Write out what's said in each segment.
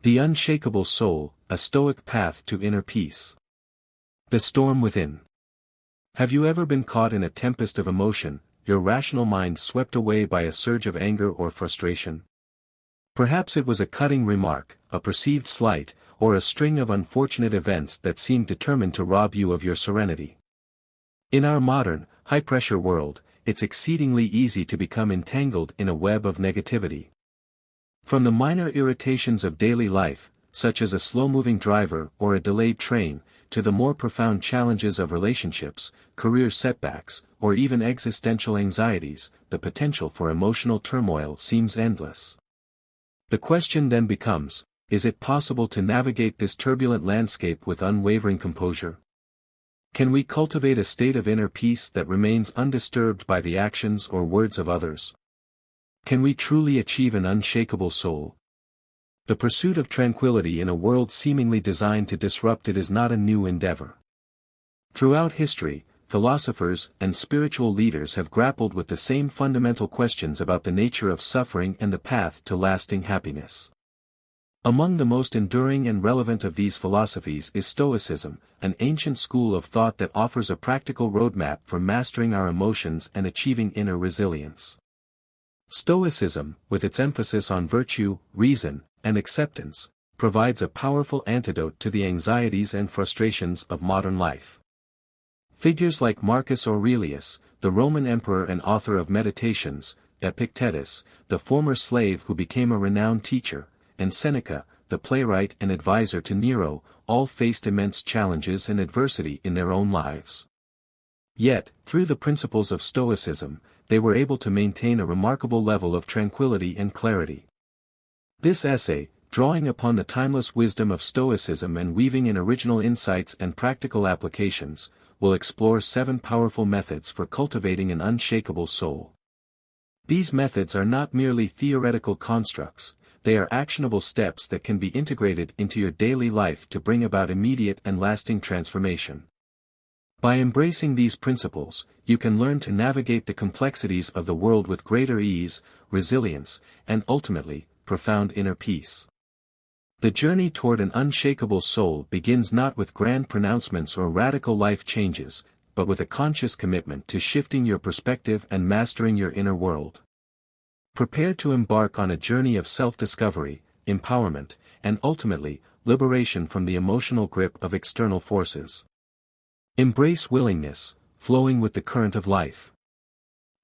The unshakable soul, a Stoic path to inner peace. The storm within. Have you ever been caught in a tempest of emotion, your rational mind swept away by a surge of anger or frustration? Perhaps it was a cutting remark, a perceived slight, or a string of unfortunate events that seemed determined to rob you of your serenity. In our modern, high-pressure world, it's exceedingly easy to become entangled in a web of negativity. From the minor irritations of daily life, such as a slow-moving driver or a delayed train, to the more profound challenges of relationships, career setbacks, or even existential anxieties, the potential for emotional turmoil seems endless. The question then becomes, is it possible to navigate this turbulent landscape with unwavering composure? Can we cultivate a state of inner peace that remains undisturbed by the actions or words of others? Can we truly achieve an unshakable soul? The pursuit of tranquility in a world seemingly designed to disrupt it is not a new endeavor. Throughout history, philosophers and spiritual leaders have grappled with the same fundamental questions about the nature of suffering and the path to lasting happiness. Among the most enduring and relevant of these philosophies is Stoicism, an ancient school of thought that offers a practical roadmap for mastering our emotions and achieving inner resilience. Stoicism, with its emphasis on virtue, reason, and acceptance, provides a powerful antidote to the anxieties and frustrations of modern life. Figures like Marcus Aurelius, the Roman emperor and author of Meditations, Epictetus, the former slave who became a renowned teacher, and Seneca, the playwright and advisor to Nero, all faced immense challenges and adversity in their own lives. Yet, through the principles of Stoicism, they were able to maintain a remarkable level of tranquility and clarity. This essay, drawing upon the timeless wisdom of Stoicism and weaving in original insights and practical applications, will explore 7 powerful methods for cultivating an unshakable soul. These methods are not merely theoretical constructs, they are actionable steps that can be integrated into your daily life to bring about immediate and lasting transformation. By embracing these principles, you can learn to navigate the complexities of the world with greater ease, resilience, and ultimately, profound inner peace. The journey toward an unshakable soul begins not with grand pronouncements or radical life changes, but with a conscious commitment to shifting your perspective and mastering your inner world. Prepare to embark on a journey of self-discovery, empowerment, and ultimately, liberation from the emotional grip of external forces. Embrace willingness, flowing with the current of life.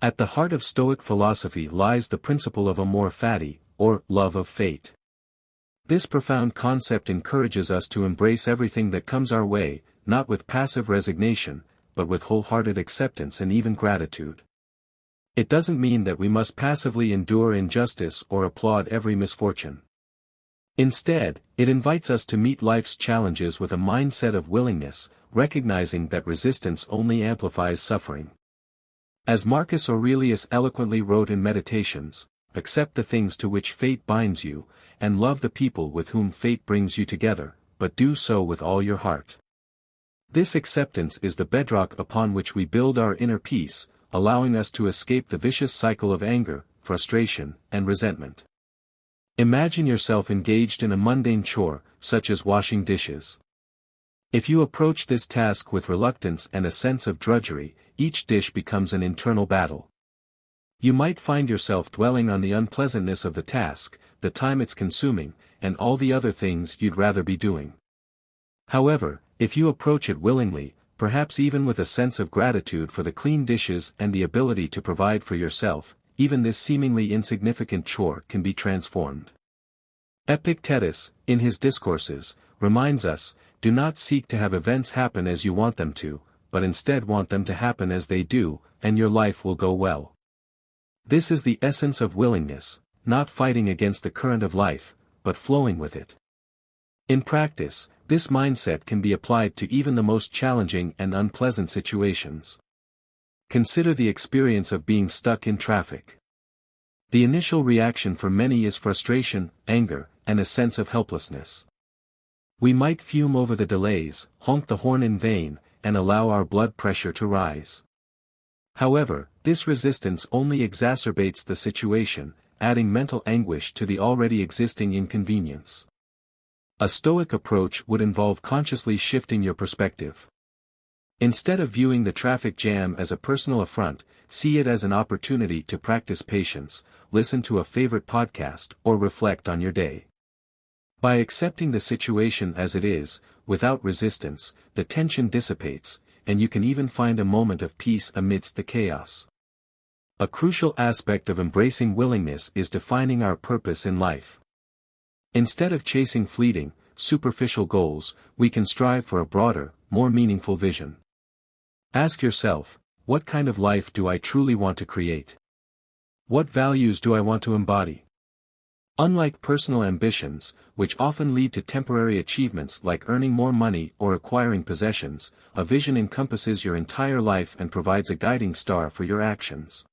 At the heart of Stoic philosophy lies the principle of amor fati, or love of fate. This profound concept encourages us to embrace everything that comes our way, not with passive resignation, but with wholehearted acceptance and even gratitude. It doesn't mean that we must passively endure injustice or applaud every misfortune. Instead, it invites us to meet life's challenges with a mindset of willingness, recognizing that resistance only amplifies suffering. As Marcus Aurelius eloquently wrote in Meditations, accept the things to which fate binds you, and love the people with whom fate brings you together, but do so with all your heart. This acceptance is the bedrock upon which we build our inner peace, allowing us to escape the vicious cycle of anger, frustration, and resentment. Imagine yourself engaged in a mundane chore, such as washing dishes. If you approach this task with reluctance and a sense of drudgery, each dish becomes an internal battle. You might find yourself dwelling on the unpleasantness of the task, the time it's consuming, and all the other things you'd rather be doing. However, if you approach it willingly, perhaps even with a sense of gratitude for the clean dishes and the ability to provide for yourself, even this seemingly insignificant chore can be transformed. Epictetus, in his discourses, reminds us, do not seek to have events happen as you want them to, but instead want them to happen as they do, and your life will go well. This is the essence of willingness, not fighting against the current of life, but flowing with it. In practice, this mindset can be applied to even the most challenging and unpleasant situations. Consider the experience of being stuck in traffic. The initial reaction for many is frustration, anger, and a sense of helplessness. We might fume over the delays, honk the horn in vain, and allow our blood pressure to rise. However, this resistance only exacerbates the situation, adding mental anguish to the already existing inconvenience. A Stoic approach would involve consciously shifting your perspective. Instead of viewing the traffic jam as a personal affront, see it as an opportunity to practice patience, listen to a favorite podcast, or reflect on your day. By accepting the situation as it is, without resistance, the tension dissipates, and you can even find a moment of peace amidst the chaos. A crucial aspect of embracing willingness is defining our purpose in life. Instead of chasing fleeting, superficial goals, we can strive for a broader, more meaningful vision. Ask yourself, what kind of life do I truly want to create? What values do I want to embody? Unlike personal ambitions, which often lead to temporary achievements like earning more money or acquiring possessions, a vision encompasses your entire life and provides a guiding star for your actions.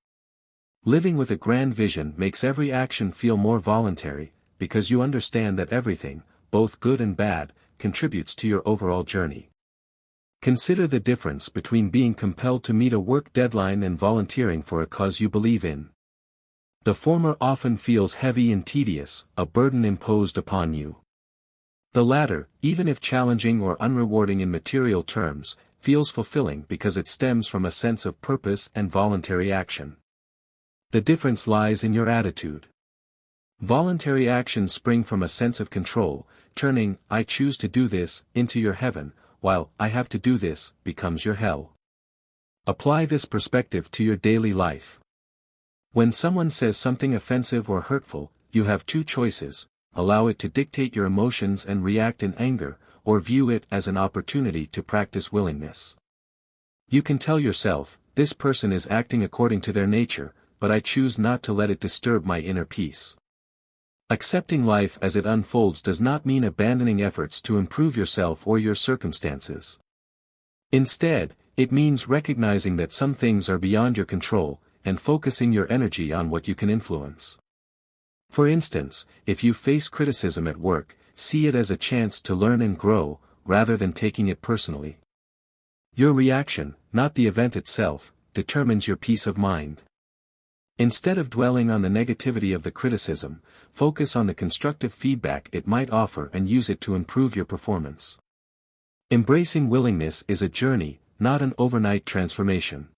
Living with a grand vision makes every action feel more voluntary, because you understand that everything, both good and bad, contributes to your overall journey. Consider the difference between being compelled to meet a work deadline and volunteering for a cause you believe in. The former often feels heavy and tedious, a burden imposed upon you. The latter, even if challenging or unrewarding in material terms, feels fulfilling because it stems from a sense of purpose and voluntary action. The difference lies in your attitude. Voluntary actions spring from a sense of control, turning "I choose to do this" into your heaven, while "I have to do this" becomes your hell. Apply this perspective to your daily life. When someone says something offensive or hurtful, you have two choices: allow it to dictate your emotions and react in anger, or view it as an opportunity to practice willingness. You can tell yourself, "This person is acting according to their nature, but I choose not to let it disturb my inner peace." Accepting life as it unfolds does not mean abandoning efforts to improve yourself or your circumstances. Instead, it means recognizing that some things are beyond your control, and focusing your energy on what you can influence. For instance, if you face criticism at work, see it as a chance to learn and grow, rather than taking it personally. Your reaction, not the event itself, determines your peace of mind. Instead of dwelling on the negativity of the criticism, focus on the constructive feedback it might offer and use it to improve your performance. Embracing willingness is a journey, not an overnight transformation.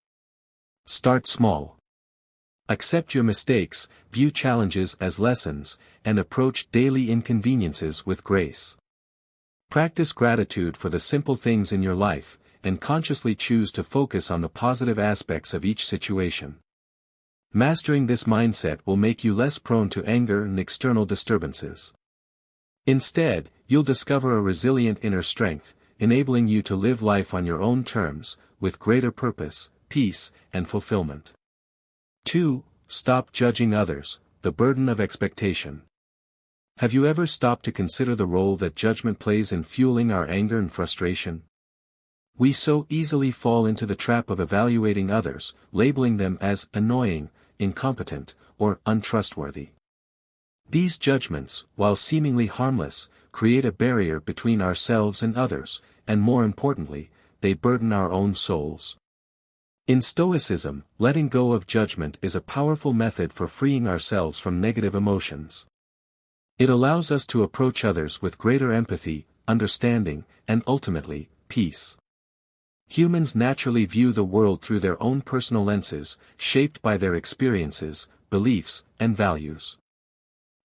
Start small. Accept your mistakes, view challenges as lessons, and approach daily inconveniences with grace. Practice gratitude for the simple things in your life, and consciously choose to focus on the positive aspects of each situation. Mastering this mindset will make you less prone to anger and external disturbances. Instead, you'll discover a resilient inner strength, enabling you to live life on your own terms, with greater purpose, peace, and fulfillment. 2. Stop judging others, the burden of expectation. Have you ever stopped to consider the role that judgment plays in fueling our anger and frustration? We so easily fall into the trap of evaluating others, labeling them as annoying, incompetent, or untrustworthy. These judgments, while seemingly harmless, create a barrier between ourselves and others, and more importantly, they burden our own souls. In Stoicism, letting go of judgment is a powerful method for freeing ourselves from negative emotions. It allows us to approach others with greater empathy, understanding, and ultimately, peace. Humans naturally view the world through their own personal lenses, shaped by their experiences, beliefs, and values.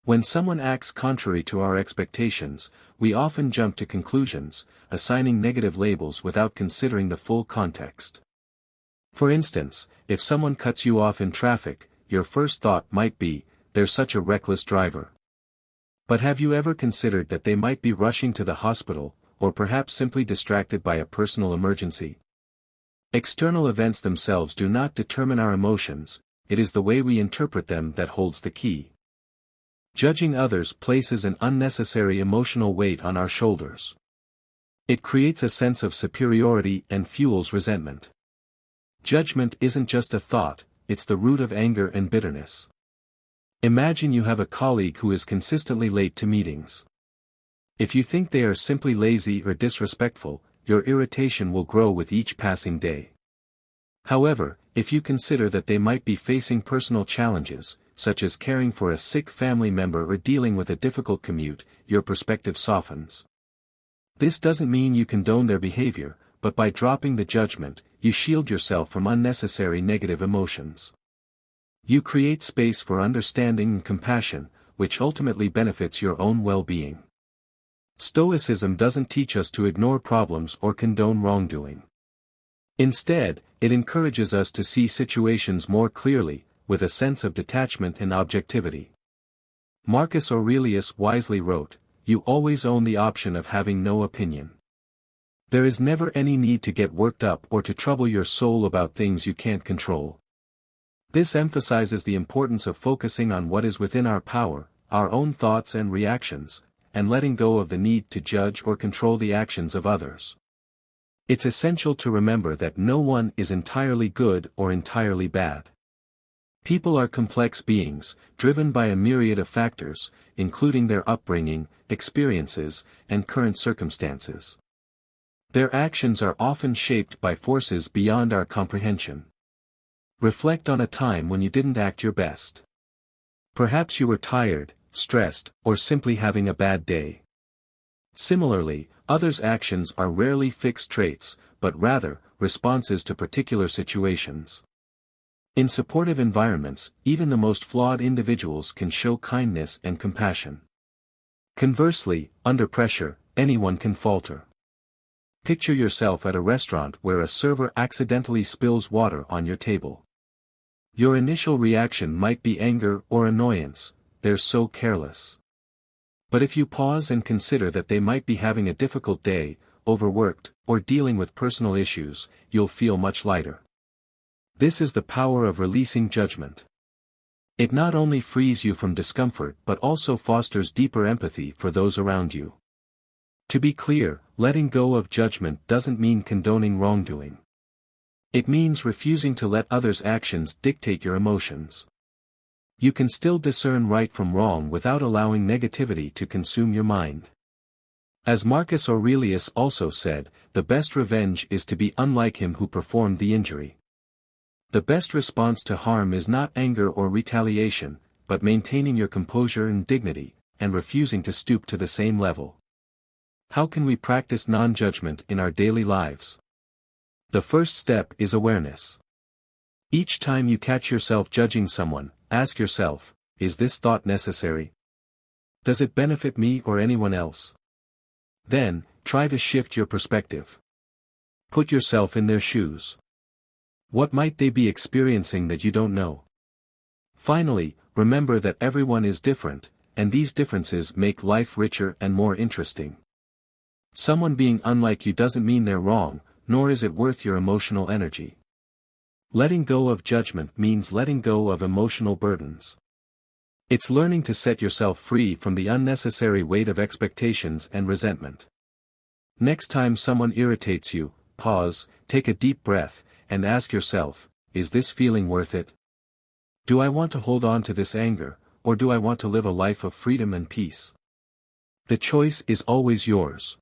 When someone acts contrary to our expectations, we often jump to conclusions, assigning negative labels without considering the full context. For instance, if someone cuts you off in traffic, your first thought might be, "They're such a reckless driver." But have you ever considered that they might be rushing to the hospital, or perhaps simply distracted by a personal emergency? External events themselves do not determine our emotions, it is the way we interpret them that holds the key. Judging others places an unnecessary emotional weight on our shoulders. It creates a sense of superiority and fuels resentment. Judgment isn't just a thought, it's the root of anger and bitterness. Imagine you have a colleague who is consistently late to meetings. If you think they are simply lazy or disrespectful, your irritation will grow with each passing day. However, if you consider that they might be facing personal challenges, such as caring for a sick family member or dealing with a difficult commute, your perspective softens. This doesn't mean you condone their behavior, but by dropping the judgment, you shield yourself from unnecessary negative emotions. You create space for understanding and compassion, which ultimately benefits your own well-being. Stoicism doesn't teach us to ignore problems or condone wrongdoing. Instead, it encourages us to see situations more clearly, with a sense of detachment and objectivity. Marcus Aurelius wisely wrote, "You always own the option of having no opinion." There is never any need to get worked up or to trouble your soul about things you can't control. This emphasizes the importance of focusing on what is within our power, our own thoughts and reactions, and letting go of the need to judge or control the actions of others. It's essential to remember that no one is entirely good or entirely bad. People are complex beings, driven by a myriad of factors, including their upbringing, experiences, and current circumstances. Their actions are often shaped by forces beyond our comprehension. Reflect on a time when you didn't act your best. Perhaps you were tired, stressed, or simply having a bad day. Similarly, others' actions are rarely fixed traits, but rather, responses to particular situations. In supportive environments, even the most flawed individuals can show kindness and compassion. Conversely, under pressure, anyone can falter. Picture yourself at a restaurant where a server accidentally spills water on your table. Your initial reaction might be anger or annoyance, "They're so careless." But if you pause and consider that they might be having a difficult day, overworked, or dealing with personal issues, you'll feel much lighter. This is the power of releasing judgment. It not only frees you from discomfort but also fosters deeper empathy for those around you. To be clear, letting go of judgment doesn't mean condoning wrongdoing. It means refusing to let others' actions dictate your emotions. You can still discern right from wrong without allowing negativity to consume your mind. As Marcus Aurelius also said, the best revenge is to be unlike him who performed the injury. The best response to harm is not anger or retaliation, but maintaining your composure and dignity, and refusing to stoop to the same level. How can we practice non-judgment in our daily lives? The first step is awareness. Each time you catch yourself judging someone, ask yourself, is this thought necessary? Does it benefit me or anyone else? Then, try to shift your perspective. Put yourself in their shoes. What might they be experiencing that you don't know? Finally, remember that everyone is different, and these differences make life richer and more interesting. Someone being unlike you doesn't mean they're wrong, nor is it worth your emotional energy. Letting go of judgment means letting go of emotional burdens. It's learning to set yourself free from the unnecessary weight of expectations and resentment. Next time someone irritates you, pause, take a deep breath, and ask yourself, is this feeling worth it? Do I want to hold on to this anger, or do I want to live a life of freedom and peace? The choice is always yours.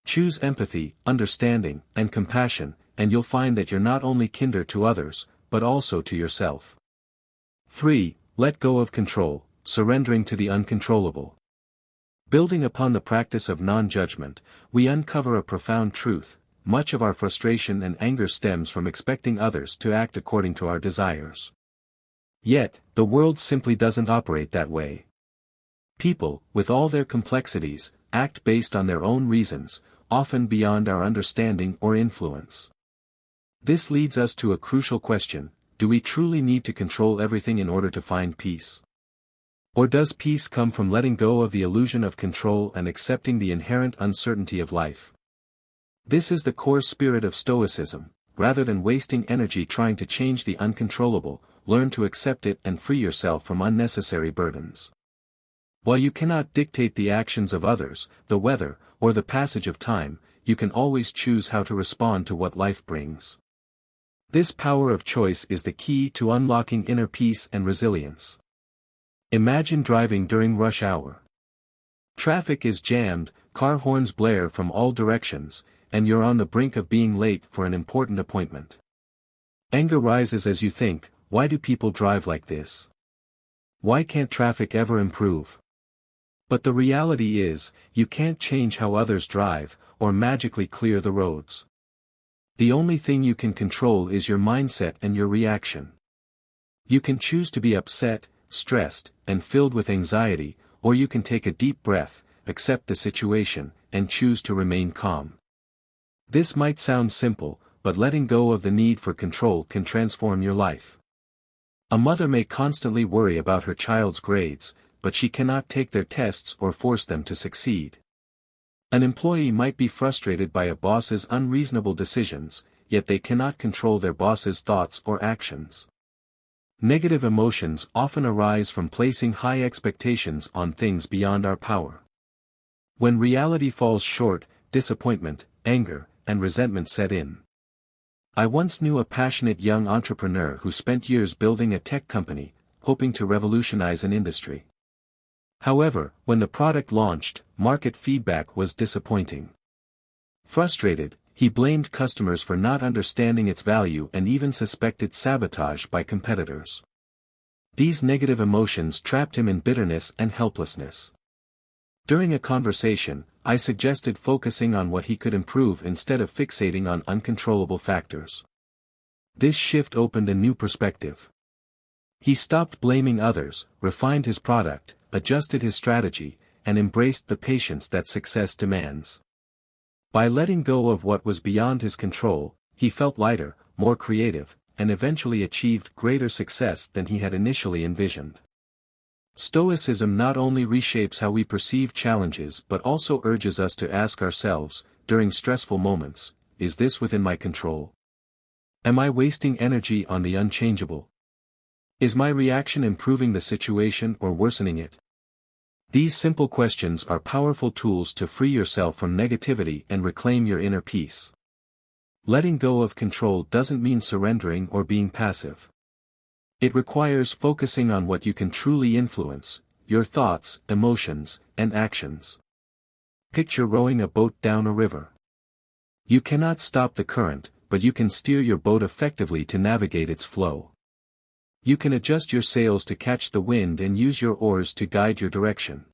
Choose empathy, understanding, and compassion, and you'll find that you're not only kinder to others, but also to yourself. 3. Let go of control, surrendering to the uncontrollable. Building upon the practice of non-judgment, we uncover a profound truth: much of our frustration and anger stems from expecting others to act according to our desires. Yet, the world simply doesn't operate that way. People, with all their complexities, act based on their own reasons, often beyond our understanding or influence. This leads us to a crucial question: do we truly need to control everything in order to find peace? Or does peace come from letting go of the illusion of control and accepting the inherent uncertainty of life? This is the core spirit of Stoicism. Rather than wasting energy trying to change the uncontrollable, learn to accept it and free yourself from unnecessary burdens. While you cannot dictate the actions of others, the weather, or the passage of time, you can always choose how to respond to what life brings. This power of choice is the key to unlocking inner peace and resilience. Imagine driving during rush hour. Traffic is jammed, car horns blare from all directions, and you're on the brink of being late for an important appointment. Anger rises as you think, why do people drive like this? Why can't traffic ever improve? But the reality is, you can't change how others drive, or magically clear the roads. The only thing you can control is your mindset and your reaction. You can choose to be upset, stressed, and filled with anxiety, or you can take a deep breath, accept the situation, and choose to remain calm. This might sound simple, but letting go of the need for control can transform your life. A mother may constantly worry about her child's grades, but she cannot take their tests or force them to succeed. An employee might be frustrated by a boss's unreasonable decisions, yet they cannot control their boss's thoughts or actions. Negative emotions often arise from placing high expectations on things beyond our power. When reality falls short, disappointment, anger, and resentment set in. I once knew a passionate young entrepreneur who spent years building a tech company, hoping to revolutionize an industry. However, when the product launched, market feedback was disappointing. Frustrated, he blamed customers for not understanding its value and even suspected sabotage by competitors. These negative emotions trapped him in bitterness and helplessness. During a conversation, I suggested focusing on what he could improve instead of fixating on uncontrollable factors. This shift opened a new perspective. He stopped blaming others, refined his product, adjusted his strategy, and embraced the patience that success demands. By letting go of what was beyond his control, he felt lighter, more creative, and eventually achieved greater success than he had initially envisioned. Stoicism not only reshapes how we perceive challenges but also urges us to ask ourselves, during stressful moments, is this within my control? Am I wasting energy on the unchangeable? Is my reaction improving the situation or worsening it? These simple questions are powerful tools to free yourself from negativity and reclaim your inner peace. Letting go of control doesn't mean surrendering or being passive. It requires focusing on what you can truly influence, your thoughts, emotions, and actions. Picture rowing a boat down a river. You cannot stop the current, but you can steer your boat effectively to navigate its flow. You can adjust your sails to catch the wind and use your oars to guide your direction.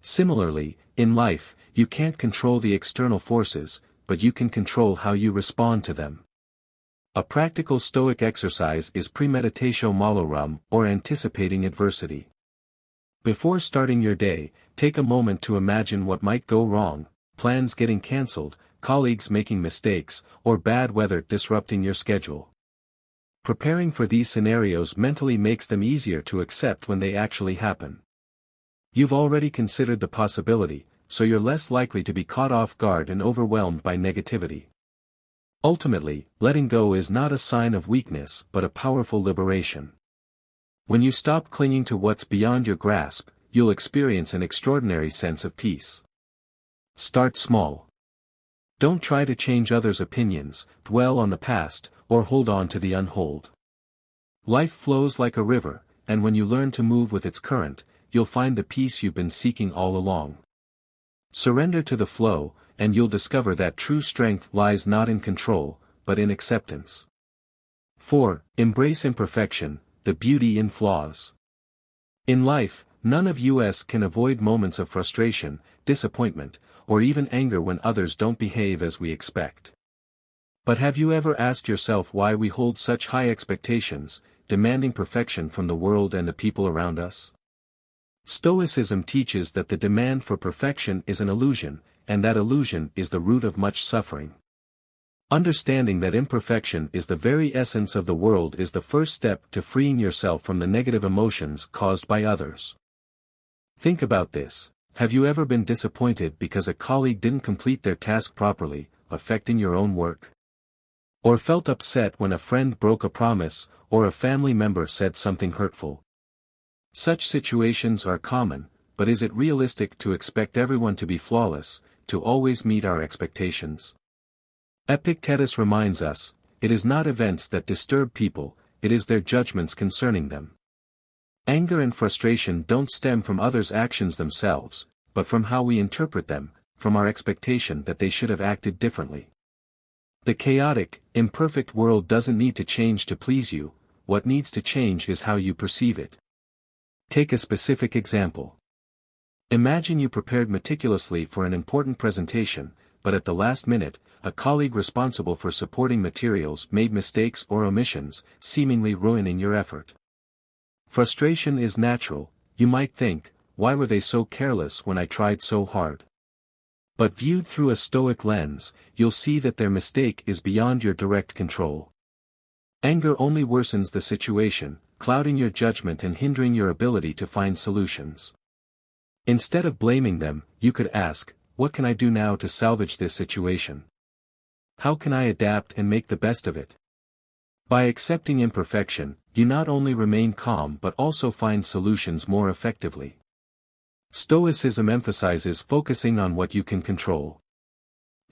Similarly, in life, you can't control the external forces, but you can control how you respond to them. A practical Stoic exercise is premeditatio malorum, or anticipating adversity. Before starting your day, take a moment to imagine what might go wrong: plans getting cancelled, colleagues making mistakes, or bad weather disrupting your schedule. Preparing for these scenarios mentally makes them easier to accept when they actually happen. You've already considered the possibility, so you're less likely to be caught off guard and overwhelmed by negativity. Ultimately, letting go is not a sign of weakness but a powerful liberation. When you stop clinging to what's beyond your grasp, you'll experience an extraordinary sense of peace. Start small. Don't try to change others' opinions, dwell on the past, or hold on to the unhold. Life flows like a river, and when you learn to move with its current, you'll find the peace you've been seeking all along. Surrender to the flow, and you'll discover that true strength lies not in control, but in acceptance. 4. Embrace imperfection, the beauty in flaws. In life, none of us can avoid moments of frustration, disappointment, or even anger when others don't behave as we expect. But have you ever asked yourself why we hold such high expectations, demanding perfection from the world and the people around us? Stoicism teaches that the demand for perfection is an illusion, and that illusion is the root of much suffering. Understanding that imperfection is the very essence of the world is the first step to freeing yourself from the negative emotions caused by others. Think about this: have you ever been disappointed because a colleague didn't complete their task properly, affecting your own work? Or felt upset when a friend broke a promise, or a family member said something hurtful? Such situations are common, but is it realistic to expect everyone to be flawless, to always meet our expectations? Epictetus reminds us, it is not events that disturb people, it is their judgments concerning them. Anger and frustration don't stem from others' actions themselves, but from how we interpret them, from our expectation that they should have acted differently. The chaotic, imperfect world doesn't need to change to please you, what needs to change is how you perceive it. Take a specific example. Imagine you prepared meticulously for an important presentation, but at the last minute, a colleague responsible for supporting materials made mistakes or omissions, seemingly ruining your effort. Frustration is natural. You might think, why were they so careless when I tried so hard? But viewed through a Stoic lens, you'll see that their mistake is beyond your direct control. Anger only worsens the situation, clouding your judgment and hindering your ability to find solutions. Instead of blaming them, you could ask, what can I do now to salvage this situation? How can I adapt and make the best of it? By accepting imperfection, you not only remain calm but also find solutions more effectively. Stoicism emphasizes focusing on what you can control.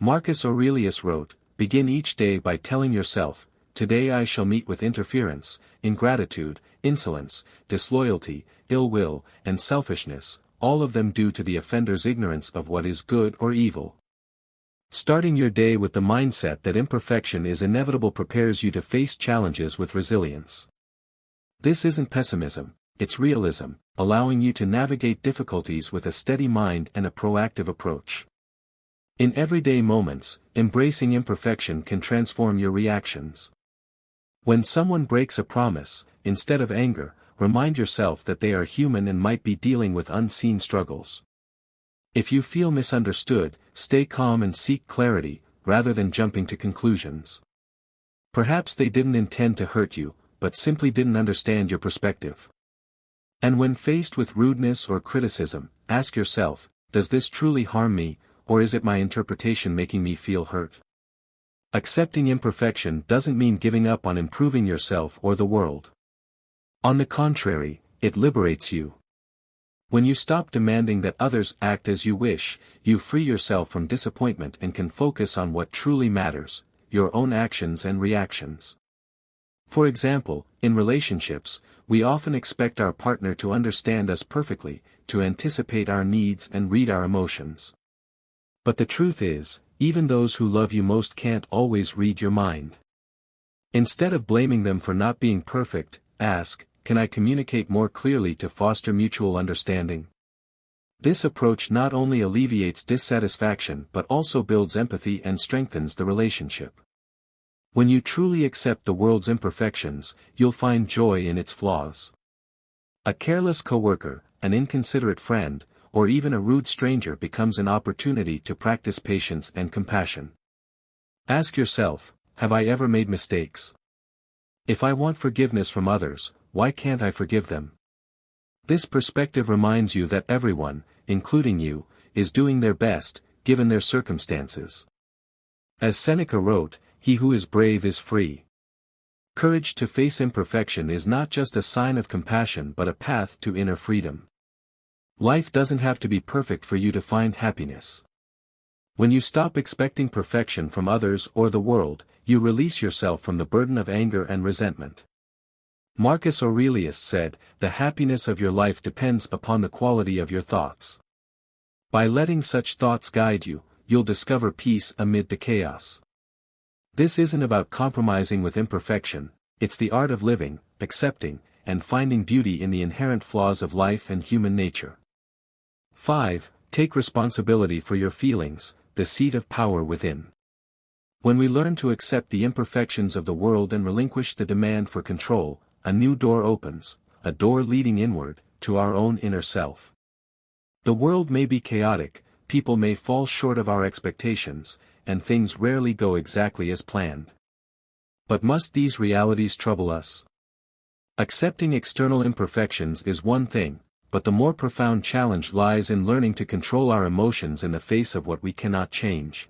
Marcus Aurelius wrote, "Begin each day by telling yourself, today I shall meet with interference, ingratitude, insolence, disloyalty, ill will, and selfishness, all of them due to the offender's ignorance of what is good or evil." Starting your day with the mindset that imperfection is inevitable prepares you to face challenges with resilience. This isn't pessimism, it's realism, allowing you to navigate difficulties with a steady mind and a proactive approach. In everyday moments, embracing imperfection can transform your reactions. When someone breaks a promise, instead of anger, remind yourself that they are human and might be dealing with unseen struggles. If you feel misunderstood, stay calm and seek clarity, rather than jumping to conclusions. Perhaps they didn't intend to hurt you, but simply didn't understand your perspective. And when faced with rudeness or criticism, ask yourself, does this truly harm me, or is it my interpretation making me feel hurt? Accepting imperfection doesn't mean giving up on improving yourself or the world. On the contrary, it liberates you. When you stop demanding that others act as you wish, you free yourself from disappointment and can focus on what truly matters, your own actions and reactions. For example, in relationships, we often expect our partner to understand us perfectly, to anticipate our needs and read our emotions. But the truth is, even those who love you most can't always read your mind. Instead of blaming them for not being perfect, ask, can I communicate more clearly to foster mutual understanding? This approach not only alleviates dissatisfaction but also builds empathy and strengthens the relationship. When you truly accept the world's imperfections, you'll find joy in its flaws. A careless coworker, an inconsiderate friend, or even a rude stranger becomes an opportunity to practice patience and compassion. Ask yourself, have I ever made mistakes? If I want forgiveness from others, why can't I forgive them? This perspective reminds you that everyone, including you, is doing their best, given their circumstances. As Seneca wrote, he who is brave is free. Courage to face imperfection is not just a sign of compassion but a path to inner freedom. Life doesn't have to be perfect for you to find happiness. When you stop expecting perfection from others or the world, you release yourself from the burden of anger and resentment. Marcus Aurelius said, "The happiness of your life depends upon the quality of your thoughts." By letting such thoughts guide you, you'll discover peace amid the chaos. This isn't about compromising with imperfection, it's the art of living, accepting, and finding beauty in the inherent flaws of life and human nature. 5. Take responsibility for your feelings, the seat of power within. When we learn to accept the imperfections of the world and relinquish the demand for control, a new door opens, a door leading inward, to our own inner self. The world may be chaotic, people may fall short of our expectations, and things rarely go exactly as planned. But must these realities trouble us? Accepting external imperfections is one thing, but the more profound challenge lies in learning to control our emotions in the face of what we cannot change.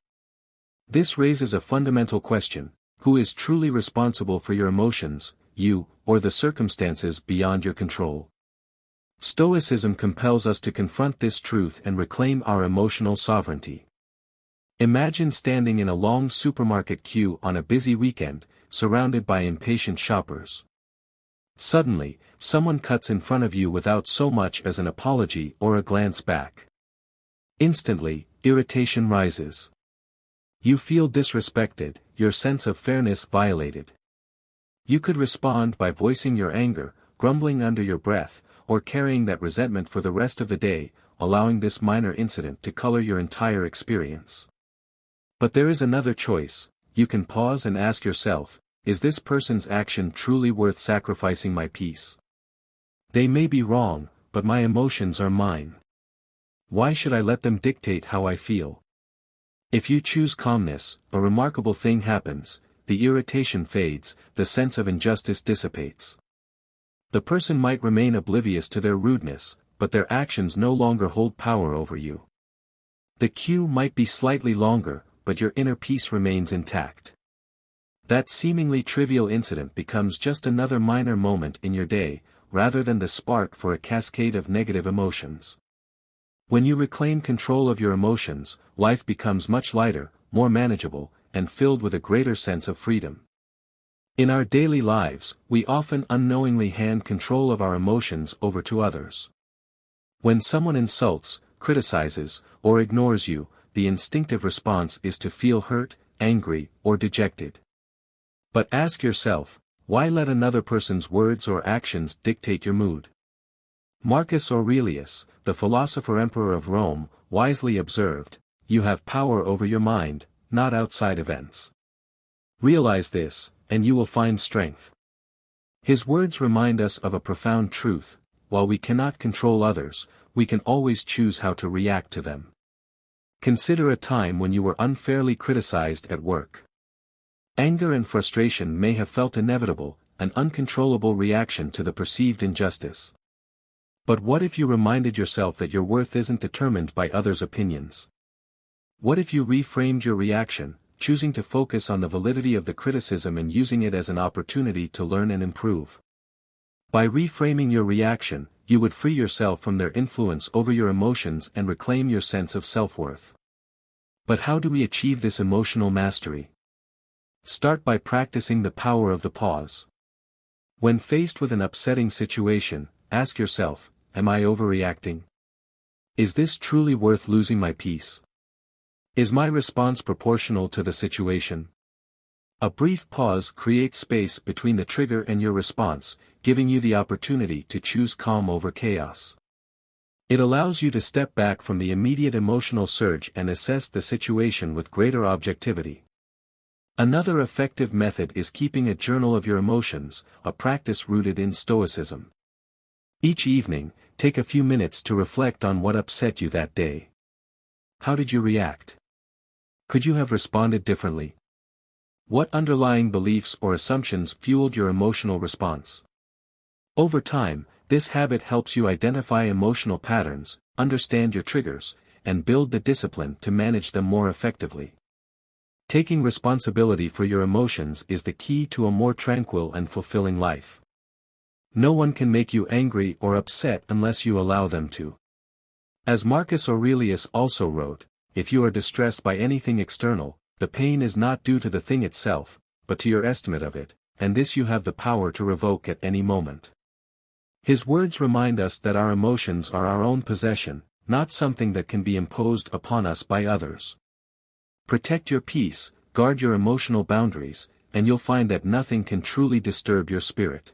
This raises a fundamental question: who is truly responsible for your emotions, you, or the circumstances beyond your control? Stoicism compels us to confront this truth and reclaim our emotional sovereignty. Imagine standing in a long supermarket queue on a busy weekend, surrounded by impatient shoppers. Suddenly, someone cuts in front of you without so much as an apology or a glance back. Instantly, irritation rises. You feel disrespected, your sense of fairness violated. You could respond by voicing your anger, grumbling under your breath, or carrying that resentment for the rest of the day, allowing this minor incident to color your entire experience. But there is another choice. You can pause and ask yourself, is this person's action truly worth sacrificing my peace? They may be wrong, but my emotions are mine. Why should I let them dictate how I feel? If you choose calmness, a remarkable thing happens, the irritation fades, the sense of injustice dissipates. The person might remain oblivious to their rudeness, but their actions no longer hold power over you. The queue might be slightly longer, but your inner peace remains intact. That seemingly trivial incident becomes just another minor moment in your day, rather than the spark for a cascade of negative emotions. When you reclaim control of your emotions, life becomes much lighter, more manageable, and filled with a greater sense of freedom. In our daily lives, we often unknowingly hand control of our emotions over to others. When someone insults, criticizes, or ignores you, the instinctive response is to feel hurt, angry, or dejected. But ask yourself, why let another person's words or actions dictate your mood? Marcus Aurelius, the philosopher-emperor of Rome, wisely observed, "You have power over your mind, not outside events." Realize this, and you will find strength. His words remind us of a profound truth: while we cannot control others, we can always choose how to react to them. Consider a time when you were unfairly criticized at work. Anger and frustration may have felt inevitable, an uncontrollable reaction to the perceived injustice. But what if you reminded yourself that your worth isn't determined by others' opinions? What if you reframed your reaction, choosing to focus on the validity of the criticism and using it as an opportunity to learn and improve? By reframing your reaction, you would free yourself from their influence over your emotions and reclaim your sense of self-worth. But how do we achieve this emotional mastery? Start by practicing the power of the pause. When faced with an upsetting situation, ask yourself, am I overreacting? Is this truly worth losing my peace? Is my response proportional to the situation? A brief pause creates space between the trigger and your response, giving you the opportunity to choose calm over chaos. It allows you to step back from the immediate emotional surge and assess the situation with greater objectivity. Another effective method is keeping a journal of your emotions, a practice rooted in Stoicism. Each evening, take a few minutes to reflect on what upset you that day. How did you react? Could you have responded differently? What underlying beliefs or assumptions fueled your emotional response? Over time, this habit helps you identify emotional patterns, understand your triggers, and build the discipline to manage them more effectively. Taking responsibility for your emotions is the key to a more tranquil and fulfilling life. No one can make you angry or upset unless you allow them to. As Marcus Aurelius also wrote, if you are distressed by anything external, the pain is not due to the thing itself, but to your estimate of it, and this you have the power to revoke at any moment. His words remind us that our emotions are our own possession, not something that can be imposed upon us by others. Protect your peace, guard your emotional boundaries, and you'll find that nothing can truly disturb your spirit.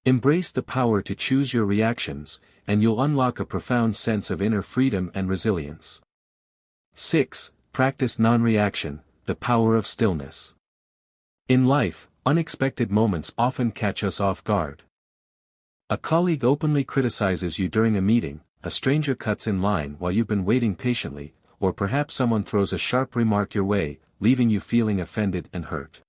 Embrace the power to choose your reactions, and you'll unlock a profound sense of inner freedom and resilience. 6. Practice non-reaction, the power of stillness. In life, unexpected moments often catch us off guard. A colleague openly criticizes you during a meeting, a stranger cuts in line while you've been waiting patiently, or perhaps someone throws a sharp remark your way, leaving you feeling offended and hurt.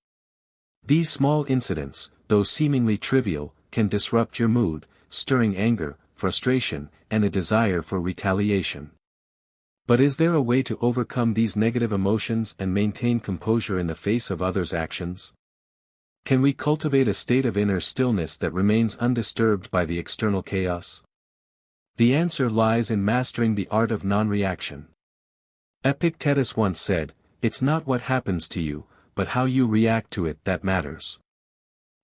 These small incidents, though seemingly trivial, can disrupt your mood, stirring anger, frustration, and a desire for retaliation. But is there a way to overcome these negative emotions and maintain composure in the face of others' actions? Can we cultivate a state of inner stillness that remains undisturbed by the external chaos? The answer lies in mastering the art of non-reaction. Epictetus once said, "It's not what happens to you, but how you react to it that matters."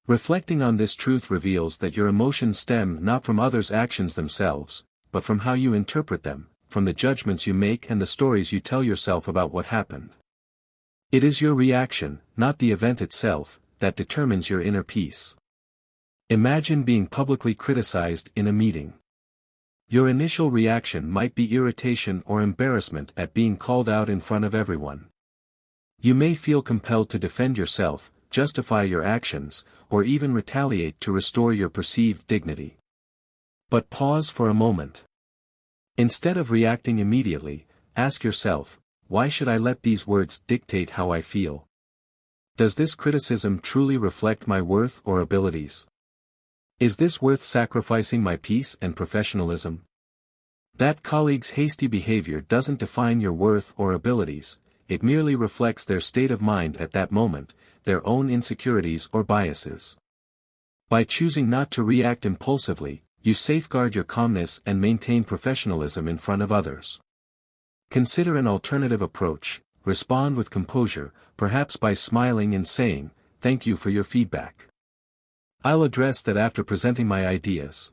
Reflecting on this truth reveals that your emotions stem not from others' actions themselves, but from how you interpret them, from the judgments you make and the stories you tell yourself about what happened. It is your reaction, not the event itself, that determines your inner peace. Imagine being publicly criticized in a meeting. Your initial reaction might be irritation or embarrassment at being called out in front of everyone. You may feel compelled to defend yourself, justify your actions, or even retaliate to restore your perceived dignity. But pause for a moment. Instead of reacting immediately, ask yourself, why should I let these words dictate how I feel? Does this criticism truly reflect my worth or abilities? Is this worth sacrificing my peace and professionalism? That colleague's hasty behavior doesn't define your worth or abilities, it merely reflects their state of mind at that moment, their own insecurities or biases. By choosing not to react impulsively, you safeguard your calmness and maintain professionalism in front of others. Consider an alternative approach. Respond with composure, perhaps by smiling and saying, "Thank you for your feedback. I'll address that after presenting my ideas."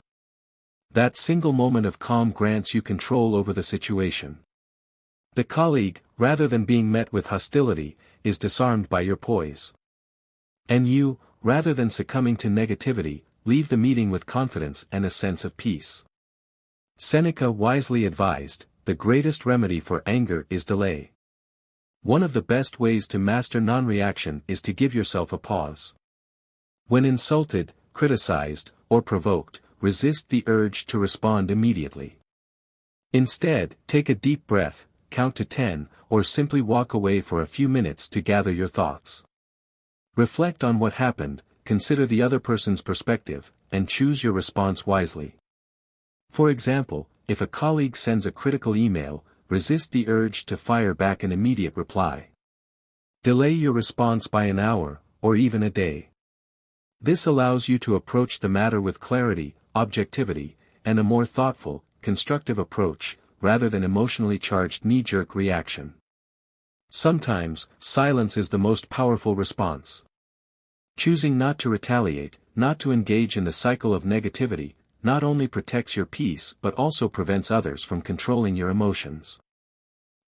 That single moment of calm grants you control over the situation. The colleague, rather than being met with hostility, is disarmed by your poise. And you, rather than succumbing to negativity, leave the meeting with confidence and a sense of peace. Seneca wisely advised, "The greatest remedy for anger is delay." One of the best ways to master non-reaction is to give yourself a pause. When insulted, criticized, or provoked, resist the urge to respond immediately. Instead, take a deep breath, count to 10, or simply walk away for a few minutes to gather your thoughts. Reflect on what happened, consider the other person's perspective, and choose your response wisely. For example, if a colleague sends a critical email, resist the urge to fire back an immediate reply. Delay your response by an hour, or even a day. This allows you to approach the matter with clarity, objectivity, and a more thoughtful, constructive approach, rather than emotionally charged knee-jerk reaction. Sometimes, silence is the most powerful response. Choosing not to retaliate, not to engage in the cycle of negativity, not only protects your peace but also prevents others from controlling your emotions.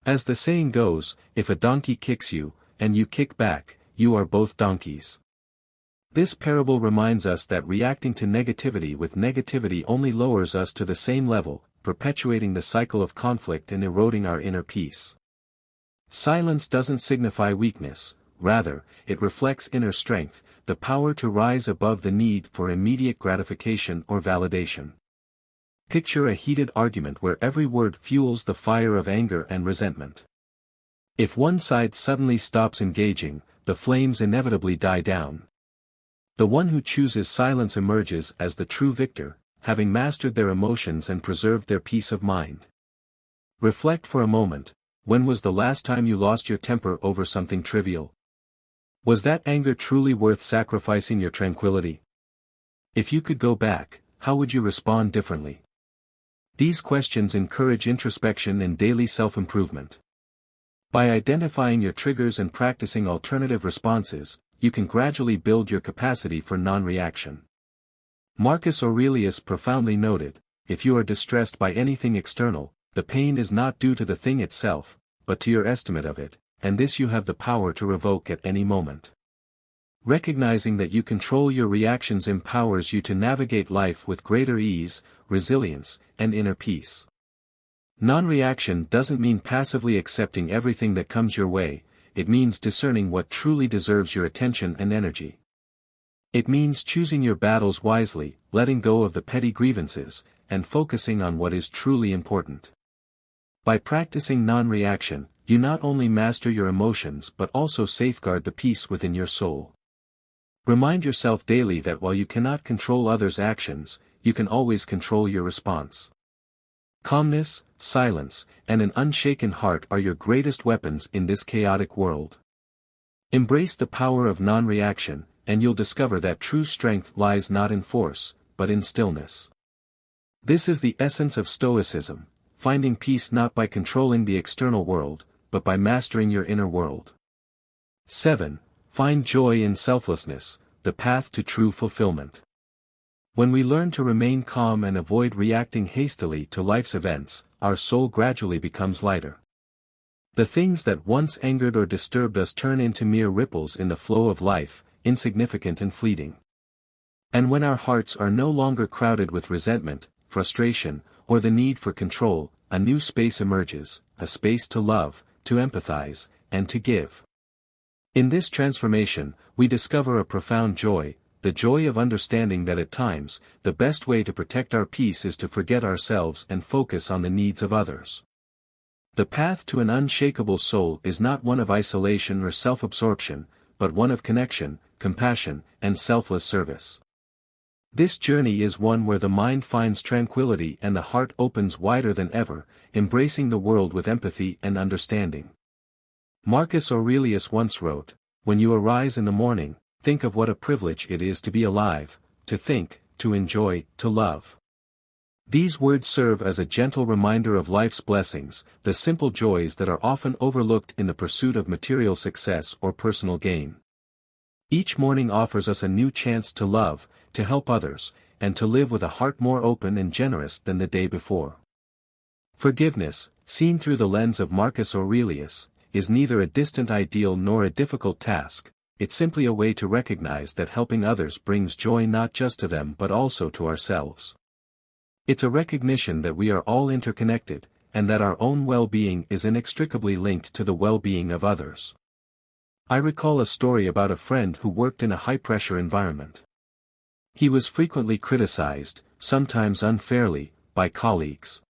As the saying goes, if a donkey kicks you, and you kick back, you are both donkeys. This parable reminds us that reacting to negativity with negativity only lowers us to the same level, perpetuating the cycle of conflict and eroding our inner peace. Silence doesn't signify weakness, rather, it reflects inner strength, the power to rise above the need for immediate gratification or validation. Picture a heated argument where every word fuels the fire of anger and resentment. If one side suddenly stops engaging, the flames inevitably die down. The one who chooses silence emerges as the true victor, having mastered their emotions and preserved their peace of mind. Reflect for a moment, when was the last time you lost your temper over something trivial? Was that anger truly worth sacrificing your tranquility? If you could go back, how would you respond differently? These questions encourage introspection and daily self-improvement. By identifying your triggers and practicing alternative responses, you can gradually build your capacity for non-reaction. Marcus Aurelius profoundly noted, "If you are distressed by anything external, the pain is not due to the thing itself, but to your estimate of it, and this you have the power to revoke at any moment." Recognizing that you control your reactions empowers you to navigate life with greater ease, resilience, and inner peace. Non-reaction doesn't mean passively accepting everything that comes your way, it means discerning what truly deserves your attention and energy. It means choosing your battles wisely, letting go of the petty grievances, and focusing on what is truly important. By practicing non-reaction, you not only master your emotions but also safeguard the peace within your soul. Remind yourself daily that while you cannot control others' actions, you can always control your response. Calmness, silence, and an unshaken heart are your greatest weapons in this chaotic world. Embrace the power of non-reaction, and you'll discover that true strength lies not in force, but in stillness. This is the essence of Stoicism, finding peace not by controlling the external world, but by mastering your inner world. 7. Find joy in selflessness, the path to true fulfillment. When we learn to remain calm and avoid reacting hastily to life's events, our soul gradually becomes lighter. The things that once angered or disturbed us turn into mere ripples in the flow of life, insignificant and fleeting. And when our hearts are no longer crowded with resentment, frustration, or the need for control, a new space emerges, a space to love, to empathize, and to give. In this transformation, we discover a profound joy, the joy of understanding that at times, the best way to protect our peace is to forget ourselves and focus on the needs of others. The path to an unshakable soul is not one of isolation or self-absorption, but one of connection, compassion, and selfless service. This journey is one where the mind finds tranquility and the heart opens wider than ever, embracing the world with empathy and understanding. Marcus Aurelius once wrote, "When you arise in the morning, think of what a privilege it is to be alive, to think, to enjoy, to love." These words serve as a gentle reminder of life's blessings, the simple joys that are often overlooked in the pursuit of material success or personal gain. Each morning offers us a new chance to love, to help others, and to live with a heart more open and generous than the day before. Forgiveness, seen through the lens of Marcus Aurelius, is neither a distant ideal nor a difficult task. It's simply a way to recognize that helping others brings joy not just to them but also to ourselves. It's a recognition that we are all interconnected, and that our own well-being is inextricably linked to the well-being of others. I recall a story about a friend who worked in a high-pressure environment. He was frequently criticized, sometimes unfairly, by colleagues.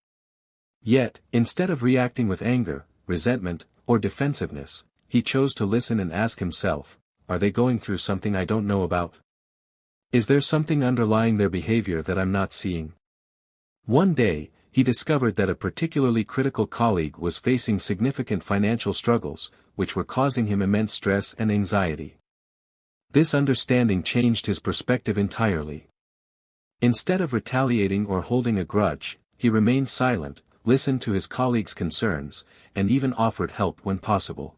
Yet, instead of reacting with anger, resentment, or defensiveness, he chose to listen and ask himself, are they going through something I don't know about? Is there something underlying their behavior that I'm not seeing? One day, he discovered that a particularly critical colleague was facing significant financial struggles, which were causing him immense stress and anxiety. This understanding changed his perspective entirely. Instead of retaliating or holding a grudge, he remained silent, listened to his colleague's concerns, and even offered help when possible.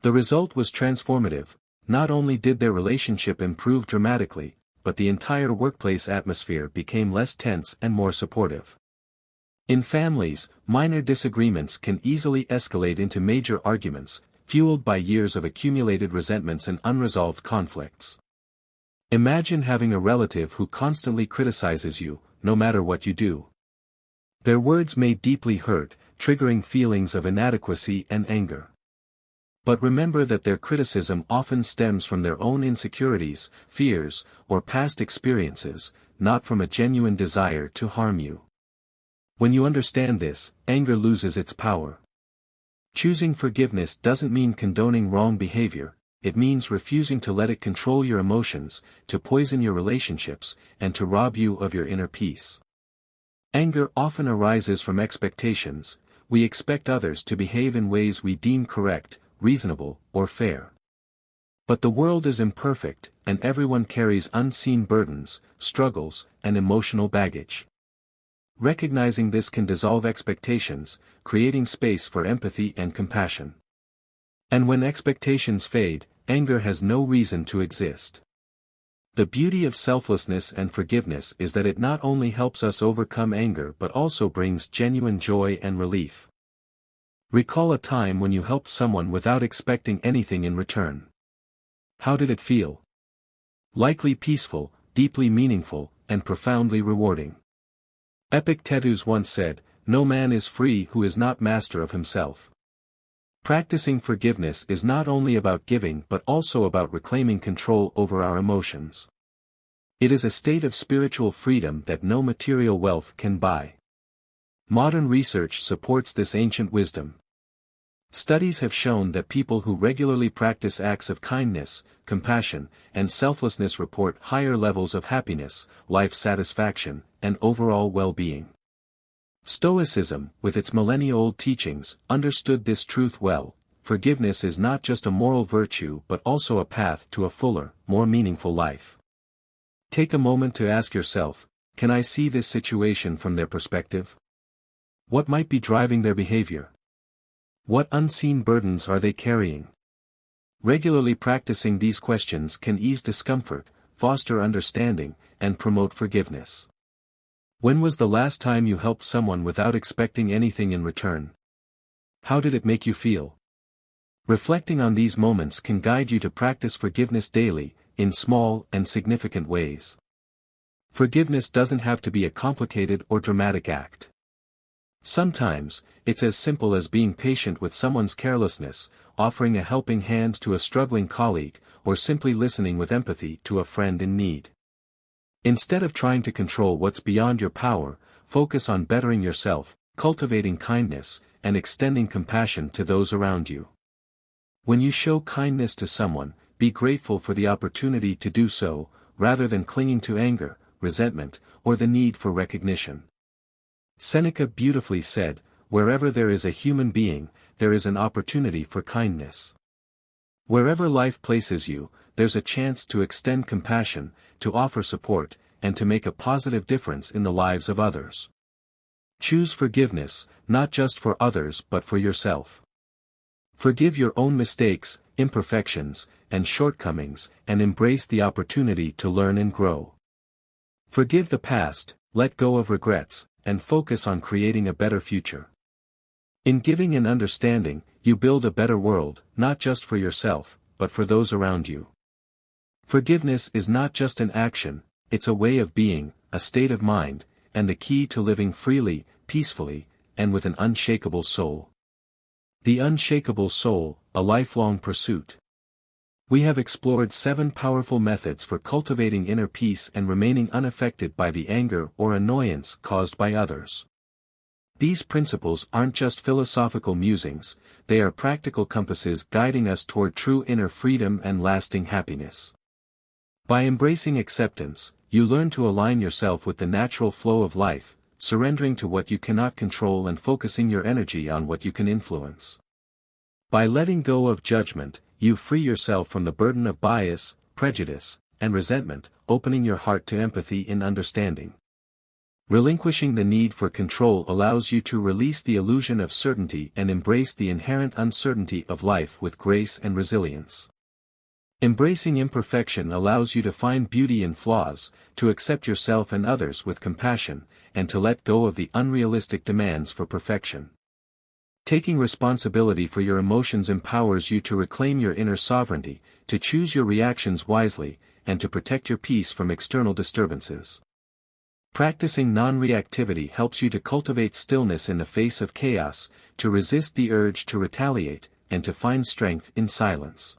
The result was transformative. Not only did their relationship improve dramatically, but the entire workplace atmosphere became less tense and more supportive. In families, minor disagreements can easily escalate into major arguments, fueled by years of accumulated resentments and unresolved conflicts. Imagine having a relative who constantly criticizes you, no matter what you do. Their words may deeply hurt, triggering feelings of inadequacy and anger. But remember that their criticism often stems from their own insecurities, fears, or past experiences, not from a genuine desire to harm you. When you understand this, anger loses its power. Choosing forgiveness doesn't mean condoning wrong behavior, it means refusing to let it control your emotions, to poison your relationships, and to rob you of your inner peace. Anger often arises from expectations. We expect others to behave in ways we deem correct, reasonable, or fair. But the world is imperfect, and everyone carries unseen burdens, struggles, and emotional baggage. Recognizing this can dissolve expectations, creating space for empathy and compassion. And when expectations fade, anger has no reason to exist. The beauty of selflessness and forgiveness is that it not only helps us overcome anger but also brings genuine joy and relief. Recall a time when you helped someone without expecting anything in return. How did it feel? Likely peaceful, deeply meaningful, and profoundly rewarding. Epictetus once said, "No man is free who is not master of himself." Practicing forgiveness is not only about giving but also about reclaiming control over our emotions. It is a state of spiritual freedom that no material wealth can buy. Modern research supports this ancient wisdom. Studies have shown that people who regularly practice acts of kindness, compassion, and selflessness report higher levels of happiness, life satisfaction, and overall well-being. Stoicism, with its millennia-old teachings, understood this truth well. Forgiveness is not just a moral virtue but also a path to a fuller, more meaningful life. Take a moment to ask yourself, can I see this situation from their perspective? What might be driving their behavior? What unseen burdens are they carrying? Regularly practicing these questions can ease discomfort, foster understanding, and promote forgiveness. When was the last time you helped someone without expecting anything in return? How did it make you feel? Reflecting on these moments can guide you to practice forgiveness daily, in small and significant ways. Forgiveness doesn't have to be a complicated or dramatic act. Sometimes, it's as simple as being patient with someone's carelessness, offering a helping hand to a struggling colleague, or simply listening with empathy to a friend in need. Instead of trying to control what's beyond your power, focus on bettering yourself, cultivating kindness, and extending compassion to those around you. When you show kindness to someone, be grateful for the opportunity to do so, rather than clinging to anger, resentment, or the need for recognition. Seneca beautifully said, "Wherever there is a human being, there is an opportunity for kindness." Wherever life places you, there's a chance to extend compassion, to offer support, and to make a positive difference in the lives of others. Choose forgiveness, not just for others but for yourself. Forgive your own mistakes, imperfections, and shortcomings, and embrace the opportunity to learn and grow. Forgive the past, let go of regrets, and focus on creating a better future. In giving and understanding, you build a better world, not just for yourself, but for those around you. Forgiveness is not just an action, it's a way of being, a state of mind, and the key to living freely, peacefully, and with an unshakable soul. The unshakable soul, a lifelong pursuit. We have explored 7 powerful methods for cultivating inner peace and remaining unaffected by the anger or annoyance caused by others. These principles aren't just philosophical musings, they are practical compasses guiding us toward true inner freedom and lasting happiness. By embracing acceptance, you learn to align yourself with the natural flow of life, surrendering to what you cannot control and focusing your energy on what you can influence. By letting go of judgment, you free yourself from the burden of bias, prejudice, and resentment, opening your heart to empathy and understanding. Relinquishing the need for control allows you to release the illusion of certainty and embrace the inherent uncertainty of life with grace and resilience. Embracing imperfection allows you to find beauty in flaws, to accept yourself and others with compassion, and to let go of the unrealistic demands for perfection. Taking responsibility for your emotions empowers you to reclaim your inner sovereignty, to choose your reactions wisely, and to protect your peace from external disturbances. Practicing non-reactivity helps you to cultivate stillness in the face of chaos, to resist the urge to retaliate, and to find strength in silence.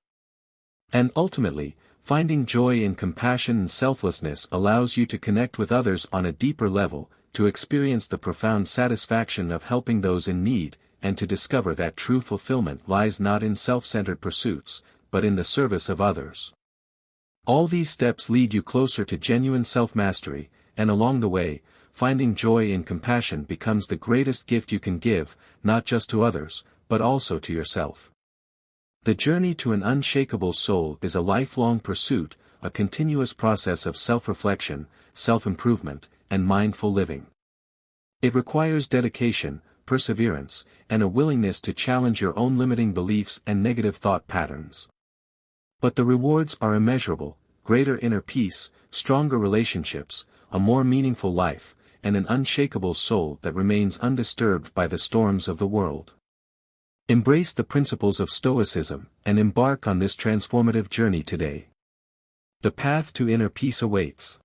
And ultimately, finding joy in compassion and selflessness allows you to connect with others on a deeper level, to experience the profound satisfaction of helping those in need, and to discover that true fulfillment lies not in self-centered pursuits, but in the service of others. All these steps lead you closer to genuine self-mastery, and along the way, finding joy in compassion becomes the greatest gift you can give, not just to others, but also to yourself. The journey to an unshakable soul is a lifelong pursuit, a continuous process of self-reflection, self-improvement, and mindful living. It requires dedication, perseverance, and a willingness to challenge your own limiting beliefs and negative thought patterns. But the rewards are immeasurable: greater inner peace, stronger relationships, a more meaningful life, and an unshakable soul that remains undisturbed by the storms of the world. Embrace the principles of Stoicism, and embark on this transformative journey today. The path to inner peace awaits.